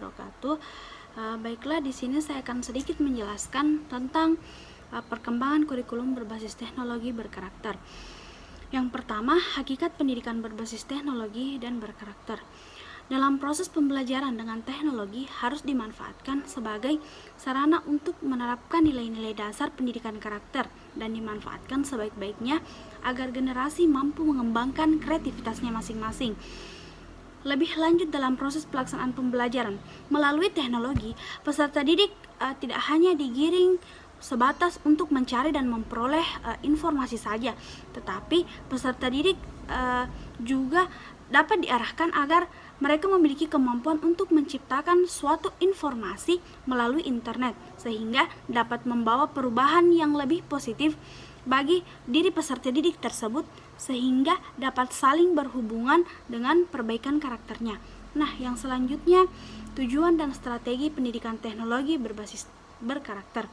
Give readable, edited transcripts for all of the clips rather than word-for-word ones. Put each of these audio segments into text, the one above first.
wabarakatuh. Baiklah, di sini saya akan sedikit menjelaskan tentang perkembangan kurikulum berbasis teknologi berkarakter. Yang pertama, hakikat pendidikan berbasis teknologi dan berkarakter. Dalam proses pembelajaran dengan teknologi harus dimanfaatkan sebagai sarana untuk menerapkan nilai-nilai dasar pendidikan karakter dan dimanfaatkan sebaik-baiknya agar generasi mampu mengembangkan kreativitasnya masing-masing. Lebih lanjut dalam proses pelaksanaan pembelajaran melalui teknologi, peserta didik tidak hanya digiring sebatas untuk mencari dan memperoleh informasi saja, tetapi peserta didik juga dapat diarahkan agar mereka memiliki kemampuan untuk menciptakan suatu informasi melalui internet sehingga dapat membawa perubahan yang lebih positif bagi diri peserta didik tersebut sehingga dapat saling berhubungan dengan perbaikan karakternya. Nah, yang selanjutnya, tujuan dan strategi pendidikan teknologi berbasis berkarakter.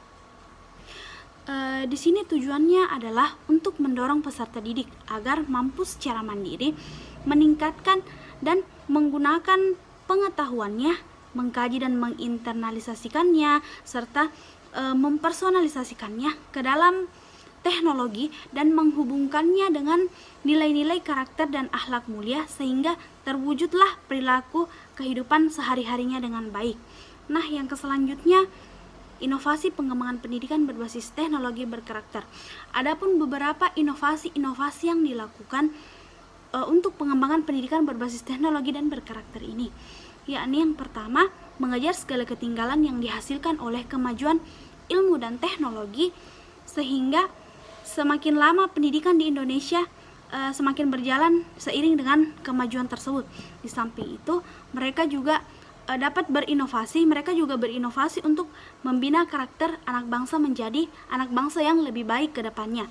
Di sini tujuannya abilidad untuk mendorong peserta didik agar mampu secara mandiri meningkatkan dan menggunakan pengetahuannya, mengkaji dan menginternalisasikannya, serta mempersonalisasikannya ke dalam teknologi dan menghubungkannya dengan nilai-nilai karakter dan akhlak mulia sehingga terwujudlah perilaku kehidupan sehari-harinya dengan baik. Nah, yang selanjutnya, inovasi pengembangan pendidikan berbasis teknologi berkarakter. Adapun beberapa inovasi-inovasi yang dilakukan untuk pengembangan pendidikan berbasis teknologi dan berkarakter ini, yakni yang pertama, mengejar segala ketinggalan yang dihasilkan oleh kemajuan ilmu dan teknologi sehingga semakin lama pendidikan di Indonesia semakin berjalan seiring dengan kemajuan tersebut. Di samping itu, mereka juga dapat berinovasi, untuk membina karakter anak bangsa menjadi anak bangsa yang lebih baik ke depannya.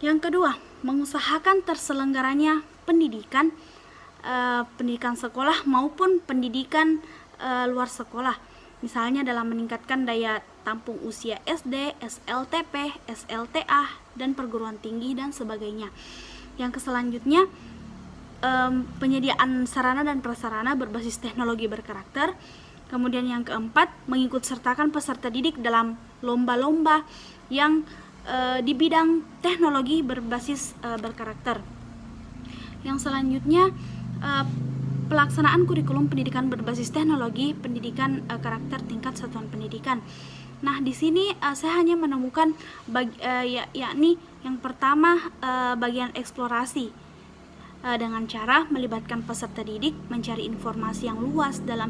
Yang kedua, mengusahakan terselenggaranya pendidikan sekolah maupun pendidikan luar sekolah. Misalnya dalam meningkatkan daya tampung usia SD, SLTP, SLTA, dan perguruan tinggi dan sebagainya. Yang selanjutnya, penyediaan sarana dan prasarana berbasis teknologi berkarakter. Kemudian yang keempat, mengikut sertakan peserta didik dalam lomba-lomba yang di bidang teknologi berbasis berkarakter. Yang selanjutnya, pelaksanaan kurikulum pendidikan berbasis teknologi pendidikan karakter tingkat satuan pendidikan. Nah, di sini saya hanya menemukan yakni yang pertama, bagian eksplorasi dengan cara melibatkan peserta didik mencari informasi yang luas dalam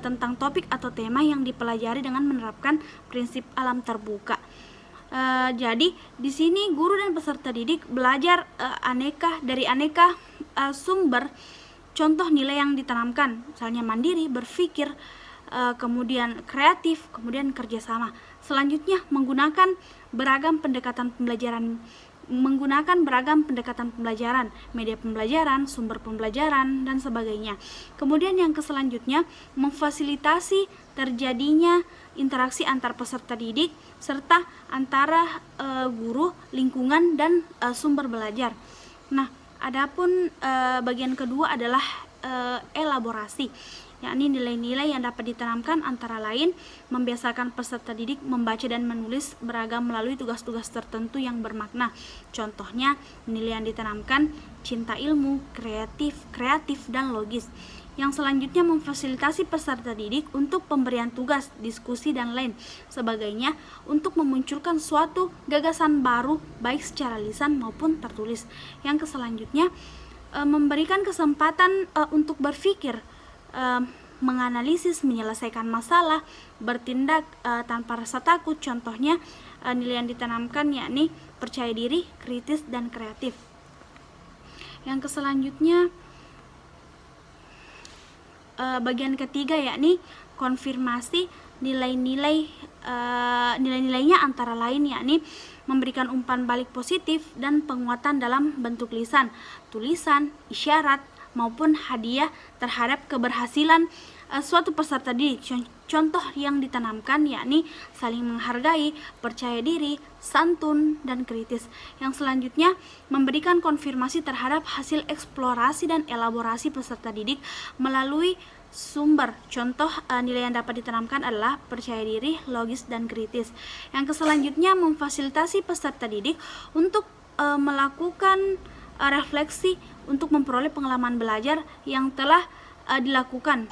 tentang topik atau tema yang dipelajari dengan menerapkan prinsip alam terbuka. Jadi di sini guru dan peserta didik belajar dari aneka sumber contoh nilai yang ditanamkan, misalnya mandiri, berpikir, kemudian kreatif, kemudian kerjasama. Selanjutnya menggunakan beragam pendekatan pembelajaran, media pembelajaran, sumber pembelajaran, dan sebagainya. Kemudian yang selanjutnya, memfasilitasi terjadinya interaksi antar peserta didik serta antara guru, lingkungan, dan sumber belajar. Nah, adapun bagian kedua adalah elaborasi, yakni nilai-nilai yang dapat ditanamkan antara lain membiasakan peserta didik membaca dan menulis beragam melalui tugas-tugas tertentu yang bermakna. Contohnya, nilai yang ditanamkan cinta ilmu, kreatif dan logis. Yang selanjutnya, memfasilitasi peserta didik untuk pemberian tugas, diskusi, dan lain sebagainya untuk memunculkan suatu gagasan baru baik secara lisan maupun tertulis. Yang selanjutnya, memberikan kesempatan untuk berpikir, menganalisis, menyelesaikan masalah, bertindak tanpa rasa takut. Contohnya, nilai yang ditanamkan yakni percaya diri, kritis, dan kreatif. Yang selanjutnya, bagian ketiga yakni konfirmasi nilai-nilainya antara lain yakni memberikan umpan balik positif dan penguatan dalam bentuk lisan, tulisan, isyarat, maupun hadiah terhadap keberhasilan suatu peserta didik. Contoh yang ditanamkan yakni saling menghargai, percaya diri, santun, dan kritis. Yang selanjutnya, memberikan konfirmasi terhadap hasil eksplorasi dan elaborasi peserta didik melalui sumber. Contoh nilai yang dapat ditanamkan adalah percaya diri, logis, dan kritis. Yang selanjutnya memfasilitasi peserta didik untuk melakukan refleksi untuk memperoleh pengalaman belajar yang telah dilakukan.